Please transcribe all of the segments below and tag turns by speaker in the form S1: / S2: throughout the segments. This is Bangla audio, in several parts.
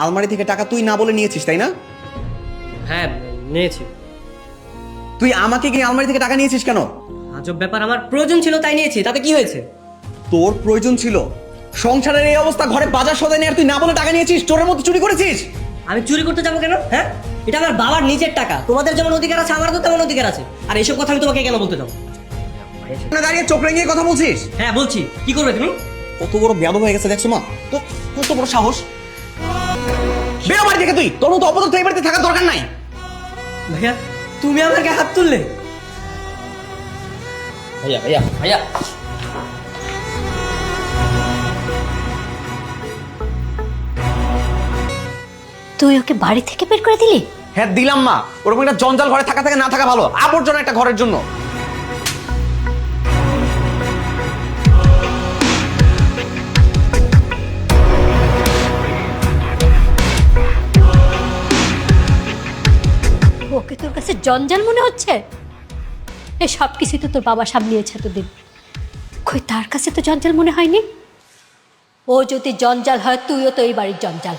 S1: আলমারি থেকে টাকা তুই না বলে নিয়েছিস, তাই না?
S2: হ্যাঁ নিয়েছি।
S1: তুই আমাকে গিয়ে আলমারি থেকে টাকা নিয়েছিস কেন?
S2: আজব ব্যাপার, আমার প্রয়োজন ছিল তাই নিয়েছি, তাতে কি হয়েছে?
S1: তোর প্রয়োজন ছিল? সংসারের এই অবস্থা, ঘরে বাজার সদাই নিয়ে আর তুই না বলে টাকা নিয়েছিস, চোরের মতো চুরি করেছিস।
S2: আমি চুরি করতে যাবো কেন? হ্যাঁ, এটা আমার বাবার নিজের টাকা। তোমাদের যেমন অধিকার আছে আমারও তো তেমন অধিকার আছে। আর এইসব কথা আমি তোমাকে কেন বলতে যাবো?
S1: দাঁড়িয়ে চোখ রেঙিয়ে কথা বলছিস?
S2: হ্যাঁ বলছি, কি করবে তুমি?
S1: কত বড় বেয়াদব হয়ে গেছে দেখছো মা? তো কত বড় সাহস! বেরো বাড়ি থেকে তুই, তোর মতো অপদার্থ এই বাড়িতে থাকার দরকার নাই।
S2: ভাইয়া তুমি আমাকে হাত তুললে? ভাইয়া ভাইয়া ভাইয়া
S3: তুই ওকে বাড়ি থেকে বের করে দিলি?
S1: হ্যাঁ দিলাম মা, ওরকম একটা জঞ্জাল ঘরে থাকা থেকে না থাকা ভালো, আবর্জনা একটা ঘরের জন্য।
S3: ওকে তোর কাছে জঞ্জাল মনে হচ্ছে? এই সব কিছু তো তোর বাবা সামলিয়েছে এতদিন, কই তার কাছে তো জঞ্জাল মনে হয়নি। ও যদি জঞ্জাল হয়, তুইও তো এই বাড়ির জঞ্জাল।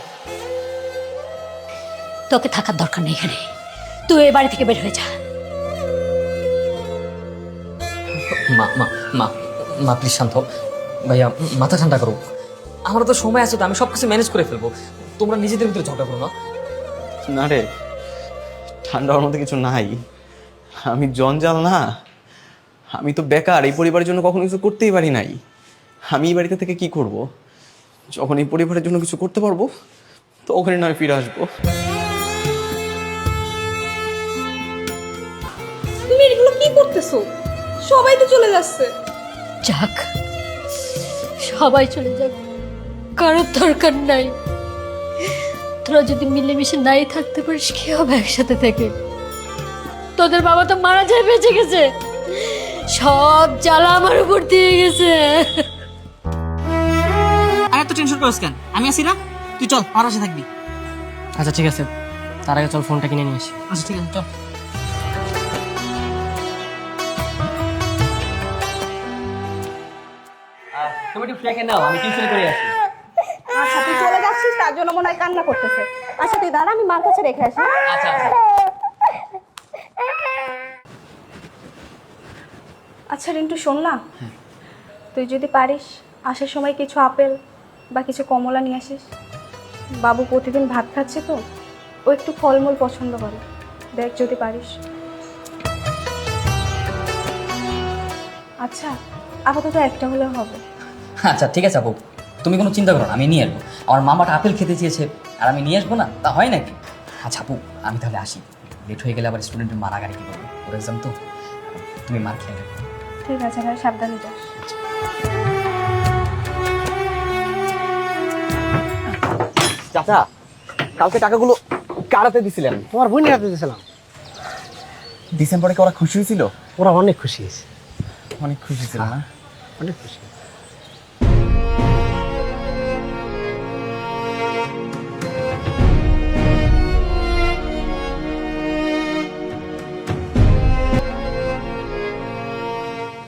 S3: তোকে থাকার দরকার নেই এখানে, তুই এই বাড়ি থেকে বের হয়ে যা।
S4: মা মা মা মা প্লিজ শান্ত হও। ভাইয়া মাথা ঠান্ডা করো, আমার তো সময় আছে, তো আমি সব কিছু ম্যানেজ করে ফেলবো। তোমরা নিজেদের ভিতরে ঝগড়া করো না।
S1: না রে, ঠান্ডা হওয়ার মতো কিছু নাই। আমি জঞ্জাল না, আমি তো বেকার, এই পরিবারের জন্য কখনো কিছু করতেই পারি নাই। আমি এই বাড়িতে থেকে কি করব? যখন এই পরিবারের জন্য কিছু করতে পারবো তখনই নয় ফিরে আসবো।
S5: তুমি এগুলো কি করতেছো? সবাই তো চলে যাচ্ছে।
S3: যাক, সবাই চলে যাক, কারোর দরকার নাই। তোরা যদি মিলেমিশে নাই থাকতে পারিস, কি হবে একসাথে থেকে? তোদের বাবা তো মারা যায়, বেঁচে গেছে, সব জ্বালা আমার উপর দিয়ে গেছে।
S2: আর এত টেনশন করিস কেন? আমি আছি না, তুই চল আমার পাশে থাকবি। আচ্ছা ঠিক আছে, তার আগে চল ফোনটা কিনে নিয়ে আসি। আচ্ছা ঠিক আছে চল। তুমি একটু ফ্লেকে নাও, আমি টিউশন করে আসি।
S5: আচ্ছা তুই চলে যাচ্ছিস, তার জন্য মনে হয় কান্না করতেছে। আচ্ছা তুই দাঁড়া, আমি মার কাছে রেখে আসি।
S2: আচ্ছা আচ্ছা।
S5: আচ্ছা রিন্টু শোন না, তুই যদি পারিস আসার সময় কিছু আপেল বা কিছু কমলা নিয়ে আসিস। বাবু প্রতিদিন ভাত খাচ্ছে তো, ও একটু ফলমূল পছন্দ করে, দেখ যদি পারিস। আচ্ছা আপাতত একটা হলেও হবে।
S4: আচ্ছা ঠিক আছে আপু, তুমি কোনো চিন্তা করো না, আমি নিয়ে আসবো। আমার মামাটা আপেল খেতে চেয়েছে আর আমি নিয়ে আসবো না, তা হয় নাকি? আচ্ছা আপু, আমি তাহলে আসি, লেট হয়ে গেলে আবার স্টুডেন্টের মারাগারি কী করবো, ওর এক্সাম তো। তুমি মার খেয়ে নেবে।
S5: ঠিক আছে ভাই, সাবধানে যাস।
S1: চাচা, কালকে টাকাগুলো কারাতে দিছিলেন?
S6: তোমার বোনের হাতে দিয়েছিলাম।
S1: ডিসেম্বরে কি ওরা খুশি হয়েছিল?
S6: ওরা অনেক খুশি হয়েছে,
S1: অনেক খুশি ছিল না?
S6: অনেক খুশি।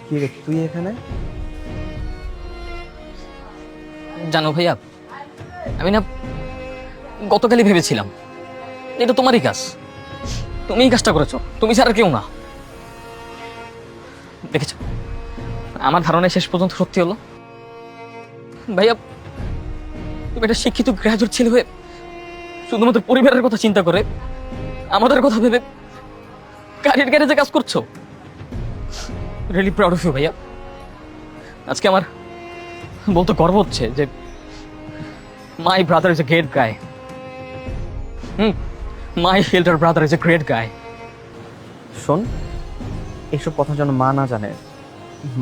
S1: কি রে তুই এখানে?
S4: জানো ভাইয়া, আমি না গতকালই ভেবেছিলাম এটা তোমারই কাজ, তুমি এই কাজটা করেছো, তুমি ছাড়া কেউ না। দেখেছো, আমার ধারণা শেষ পর্যন্ত সত্যি হলো। ভাইয়া তুমি একটা শিক্ষিত গ্রাজুয়েট ছেলে হয়ে শুধুমাত্র পরিবারের কথা চিন্তা করে আমাদের কথা ভেবে গাড়ির গ্যারেজে কাজ করছো। রিয়েলি প্রাউড অফ ইউ ভাইয়া। আজকে আমার বলতে গর্ব হচ্ছে যে my brother is a great guy. My elder brother is a great গাই।
S1: শোন, এইসব কথা যেন মা না জানে,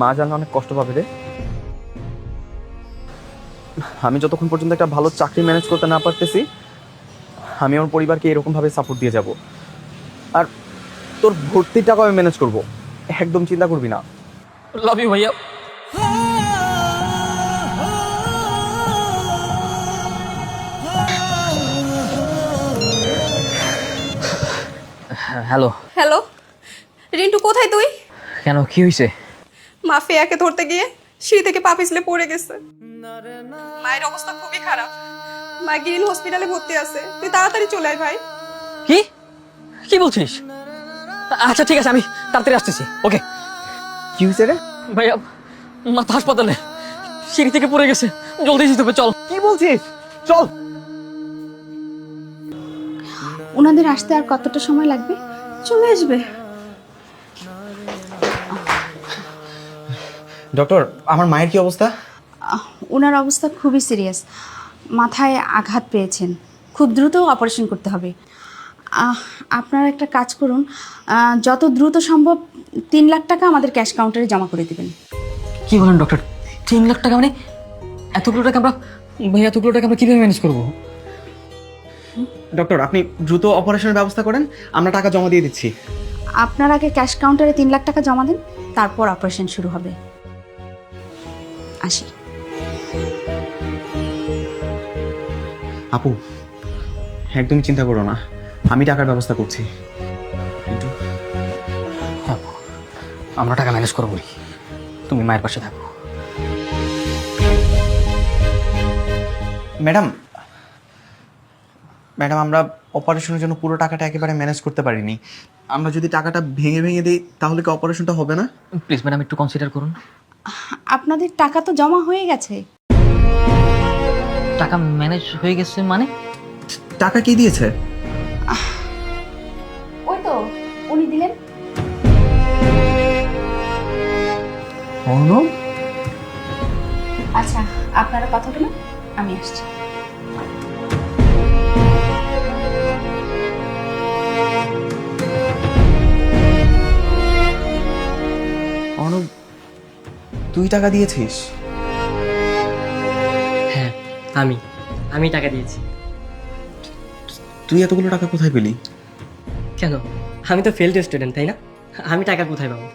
S1: মা জানলে অনেক কষ্ট পাবে রে। আমি যতক্ষণ পর্যন্ত একটা ভালো চাকরি ম্যানেজ করতে না পারতেছি, আমি আমার পরিবারকে এরকম ভাবে সাপোর্ট দিয়ে যাব। আর তোর ভর্তির টাকা আমি ম্যানেজ করব, একদম চিন্তা করবি না।
S4: লাভ ইউ ভাইয়া। হ্যালো।
S5: হ্যালো রিন্টু, কোথায় তুই?
S4: কেন, কি হয়েছে?
S5: মাফিয়াকে ধরতে গিয়ে সিঁড়ি থেকে পা পিছলে পড়ে গেছে। মায়ের অবস্থা খুবই খারাপ,
S7: মা গ্রিন হসপিটালে ভর্তি আছে, তুই তাড়াতাড়ি চলে আয় ভাই।
S4: কি কি বলছিস? আচ্ছা ঠিক আছে, আমি তাড়াতাড়ি আসতেছি। ওকে।
S1: কি হয়েছে রে?
S4: ভাইয়া মা তো হাসপাতালে, সিঁড়ি থেকে পড়ে গেছে, জলদি যেতে হবে, চল।
S1: কি বলছিস? চল।
S5: ওনাদের আসতে আর কতটা সময় লাগবে? চলে আসবে।
S1: ডক্টর, আমার মায়ের কি অবস্থা?
S8: ওনার অবস্থা খুবই সিরিয়াস, মাথায় আঘাত পেয়েছেন, খুব দ্রুত অপারেশন করতে হবে। আপনারা একটা কাজ করুন, যত দ্রুত সম্ভব 3 লাখ টাকা আমাদের ক্যাশ কাউন্টারে জমা করে দেবেন।
S4: কি বলেন ডক্টর? 3 লাখ টাকা মানে? এতগুলো টাকা আমরা, ভাইয়া এতগুলো টাকা আমরা কিভাবে ম্যানেজ করবো?
S1: ডক্টর, আপনি দ্রুত অপারেশনের ব্যবস্থা করেন, আমরা টাকা জমা দিয়ে দিচ্ছি।
S8: আপনার আগে ক্যাশ কাউন্টারে 3 লাখ টাকা জমা দেন, তারপর অপারেশন শুরু হবে। আসি।
S1: আপু, একদমই চিন্তা করো না, আমি টাকার ব্যবস্থা করছি। কিন্তু
S4: হ্যাঁ, আমরা টাকা ম্যানেজ করবো, তুমি মায়ের পাশে থাকো।
S1: ম্যাডাম, আমরা অপারেশনের জন্য পুরো টাকাটা একেবারে ম্যানেজ করতে পারিনি। আমরা যদি টাকাটা ভেঙে ভেঙে দিই তাহলে কি অপারেশনটা হবে না?
S4: প্লিজ ম্যাডাম, একটু কনসিডার করুন।
S8: আপনাদের টাকা তো জমা হয়ে গেছে।
S4: টাকা ম্যানেজ হয়ে গেছে মানে?
S1: টাকা কে দিয়েছে?
S8: ওই তো উনি দিলেন।
S1: অর্ণব?
S8: আচ্ছা, আপনারা কথা বলুন, আমি আসছি।
S1: অর্ণব, তুই টাকা দিয়েছিস?
S2: হ্যাঁ, আমি টাকা দিয়েছি।
S1: তুই এতগুলো টাকা কোথায় পেলি?
S2: কেন, আমি তো ফেলড স্টুডেন্ট, তাই না? আমি টাকা কোথায় পাবো?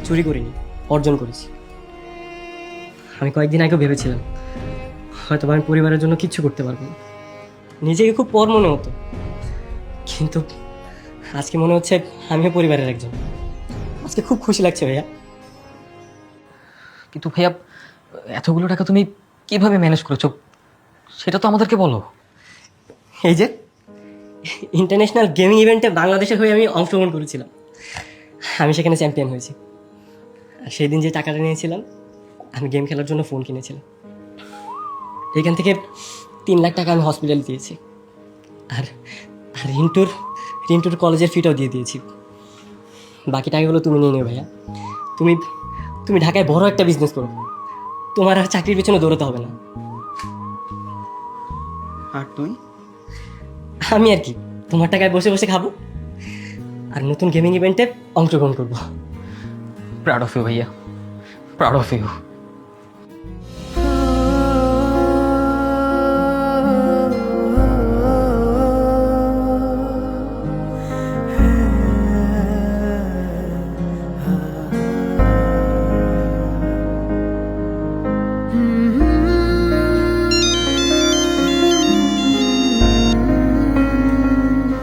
S2: চুরি করিনি, অর্জন করেছি। আমি কয়েকদিন আগেও ভেবেছিলাম হয়তো আমি পরিবারের জন্য কিচ্ছু করতে পারবো না, নিজেকে খুব পর মনে হতো, কিন্তু আজকে মনে হচ্ছে আমিও পরিবারের একজন। আজকে খুব খুশি লাগছে ভাইয়া।
S4: কিন্তু ভাইয়া, এতগুলো টাকা তুমি কিভাবে ম্যানেজ করেছো সেটা তো আমাদেরকে বলো।
S2: এই যে ইন্টারন্যাশনাল গেমিং ইভেন্টে বাংলাদেশের হয়ে আমি অংশগ্রহণ করেছিলাম, আমি সেখানে চ্যাম্পিয়ন হয়েছি। আর সেই দিন যে টাকাটা নিয়েছিলাম, আমি গেম খেলার জন্য ফোন কিনেছিলাম। এখান থেকে 3 লাখ টাকা আমি হসপিটালে দিয়েছি, আর আর রিন্টুর কলেজের ফিটাও দিয়ে দিয়েছি। বাকি টাকাগুলো তুমি নিয়ে নেবে ভাইয়া। তুমি ঢাকায় বড় একটা বিজনেস করো, তোমার আর চাকরির পেছনে দৌড়াতে হবে না।
S1: আর তুই?
S2: আমি আর কি, তোমার টাকায় বসে বসে খাবো আর নতুন গেমিং ইভেন্টে অংশগ্রহণ করবো।
S4: প্রাউড অফ ইউ ভাইয়া, প্রাউড অফ ইউ।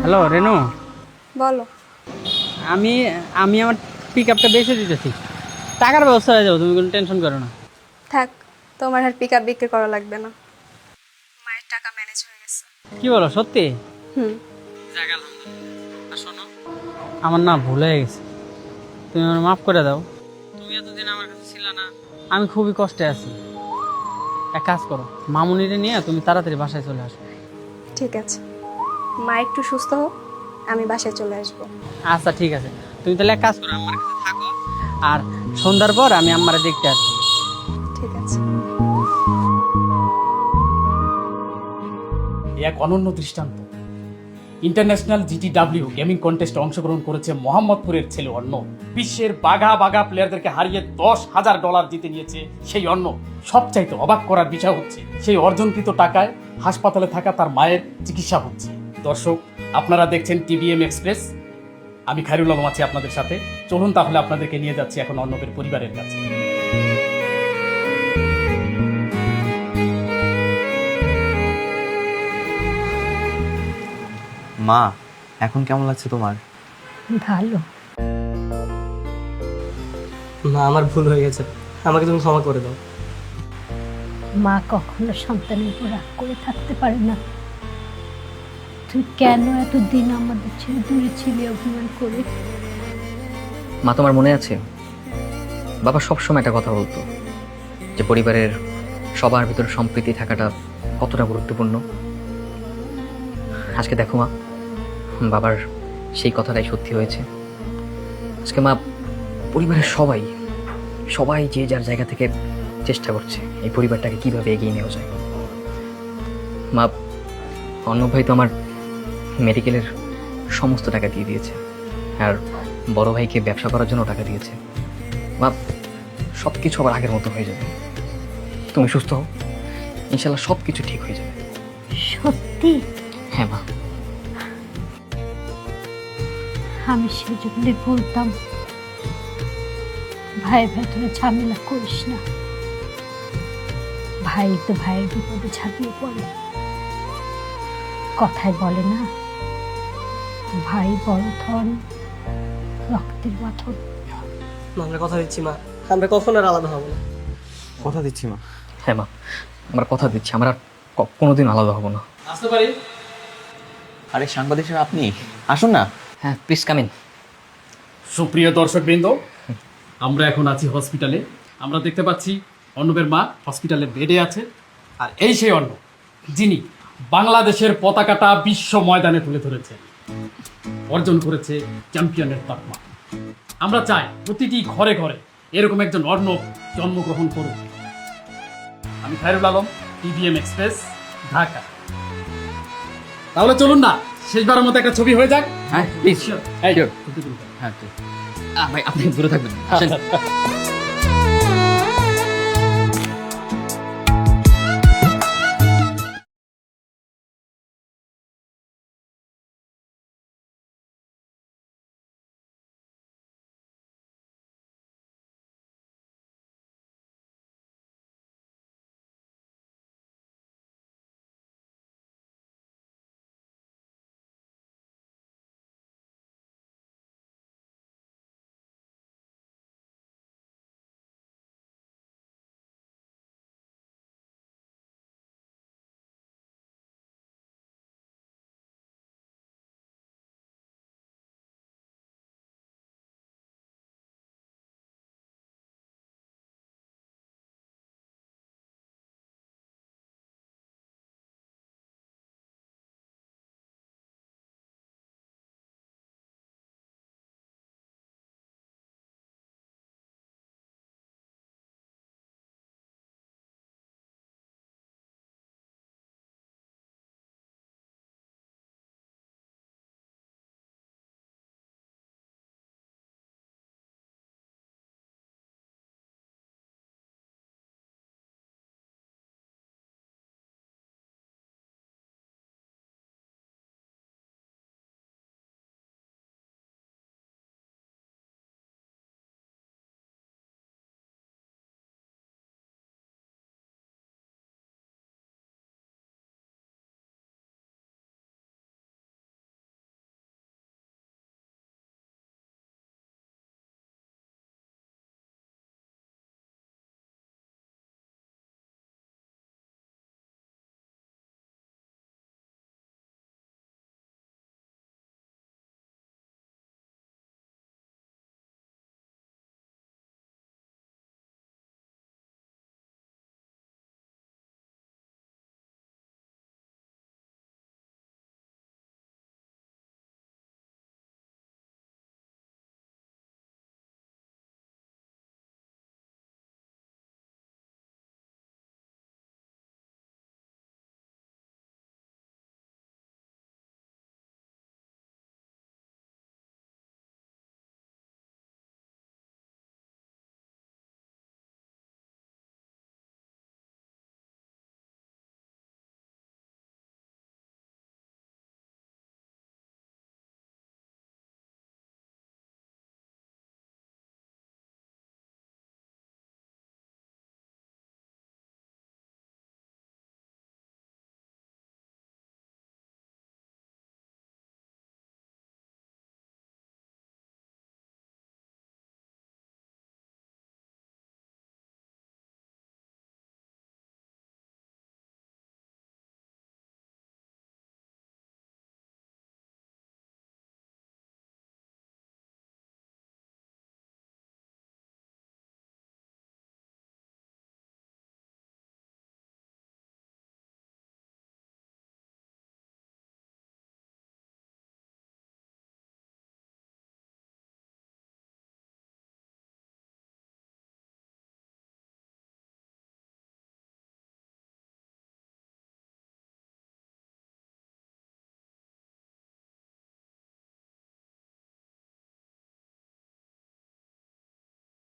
S9: হ্যালো রেনু,
S5: বলো।
S9: আমি আমার পিক আপটা বেঁচে দিতেছি, টাকার ব্যবস্থা হয়ে যাবে, তুমি কোনো টেনশন করো না।
S5: থাক, তোমার আর পিক আপ বিক্রি করা লাগবে না, মায়ের টাকা ম্যানেজ হয়ে গেছে।
S9: কি বলো, সত্যি?
S5: হুম।
S9: আমার না ভুল হয়ে গেছে, তুমি আমার মাফ করে দাও। তুমি এতদিন আমার কাছে ছিল না, আমি খুবই কষ্টে আছি। এক কাজ করো, মামুনিরে নিয়ে তুমি তাড়াতাড়ি বাসায় চলে আসো।
S5: ঠিক আছে, মা একটু সুস্থ হোক, আমি বাসায় চলে আসবো।
S9: আচ্ছা ঠিক আছে, তুমি তাহলে এক কাজ করো, আমার কাছে থাকো, আর সন্ধ্যার পর আমি আমারে দেখতে আসবো।
S5: ঠিক আছে।
S10: এক অনন্য দৃষ্টান্ত। ইন্টারন্যাশনাল GTW গেমিং কন্টেস্টে অংশগ্রহণ করেছে মোহাম্মদপুরের ছেলে অর্ণব। বিশ্বের বাঘা বাঘা প্লেয়ারদেরকে হারিয়ে $10,000 জিতে নিয়েছে সেই অর্ণব। সবচাইতে অবাক করার বিষয় হচ্ছে সেই অর্জনকৃত টাকায় হাসপাতালে থাকা তার মায়ের চিকিৎসা হচ্ছে। দর্শক, আপনারা দেখছেন TVM এক্সপ্রেস, আমি খায়রুল আলম আছি আপনাদের সাথে। চলুন তাহলে আপনাদেরকে নিয়ে যাচ্ছি এখন অর্ণবের পরিবারের কাছে।
S1: মা, এখন কেমন লাগছে তোমার?
S3: ভালো।
S2: মা, আমার ভুল হয়ে গেছে, আমাকে তুমি ক্ষমা করে দাও।
S3: মা কখনো সন্তানের উপর রাগ করে থাকতে পারে না। তুই কেন এতদিন আমাদের ছেড়ে দূরে ছিলি অভিমান করে?
S4: মা, তোমার মনে আছে বাবা সবসময় একটা কথা বলতো যে পরিবারের সবার ভিতরে সম্প্রীতি থাকাটা কতটা গুরুত্বপূর্ণ। আজকে দেখো মা, বাবার সেই কথাটাই সত্যি হয়েছে। আজকে মা, পরিবারের সবাই সবাই যে যার জায়গা থেকে চেষ্টা করছে এই পরিবারটাকে কিভাবে এগিয়ে নেওয়া যায়। মা, অর্ণব ভাই তো আমার মেডিকেলের সমস্ত টাকা দিয়ে দিয়েছে, আর বড় ভাইকে ব্যবসা করার জন্য টাকা দিয়েছে। মা, সব কিছু আবার আগের মতো হয়ে যাবে। তুমি সুস্থ হও, ইনশাল্লাহ সব কিছু ঠিক হয়ে যাবে।
S3: সত্যি?
S4: হ্যাঁ মা।
S3: আমি সেজন্যই বলতাম ভাইয়ের ভেতরে ঝামেলা করিস না। ভাই তো ভাইয়ের বিপদে ঝাঁপিয়ে পড়ে। কথায় বলে না, ভাই বড় ধন রক্তের বাঁধন।
S2: আমরা কথা দিচ্ছি মা, আমরা কখনো আর আলাদা হবো না।
S1: কথা দিচ্ছি মা।
S4: হ্যাঁ মা, আমরা কথা দিচ্ছি আমরা আর কোনোদিন আলাদা হব না।
S10: আসতে পারি?
S1: আরে সাংবাদিক সাহেব, আপনি আসুন না।
S4: হ্যাঁ, প্লিজ কাম ইন।
S10: সুপ্রিয় দর্শকবৃন্দ, আমরা এখন আছি হসপিটালে। আমরা দেখতে পাচ্ছি অর্ণবের মা হসপিটালের বেডে আছে, আর এই সেই অর্ণব যিনি বাংলাদেশের পতাকাটা বিশ্ব ময়দানে তুলে ধরেছেন, অর্জন করেছে চ্যাম্পিয়নের তকমা। আমরা চাই প্রতিটি ঘরে ঘরে এরকম একজন অর্ণব জন্মগ্রহণ করুক। আমি খায়রুল আলম, টিভিএম এক্সপ্রেস, ঢাকা। তাহলে চলুন না, শেষবারের মতো একটা ছবি হয়ে যাক।
S4: হ্যাঁ প্লিজ।
S10: এই,
S4: হ্যাঁ ভাই, আপনি দূরে থাকবেন। আসেন।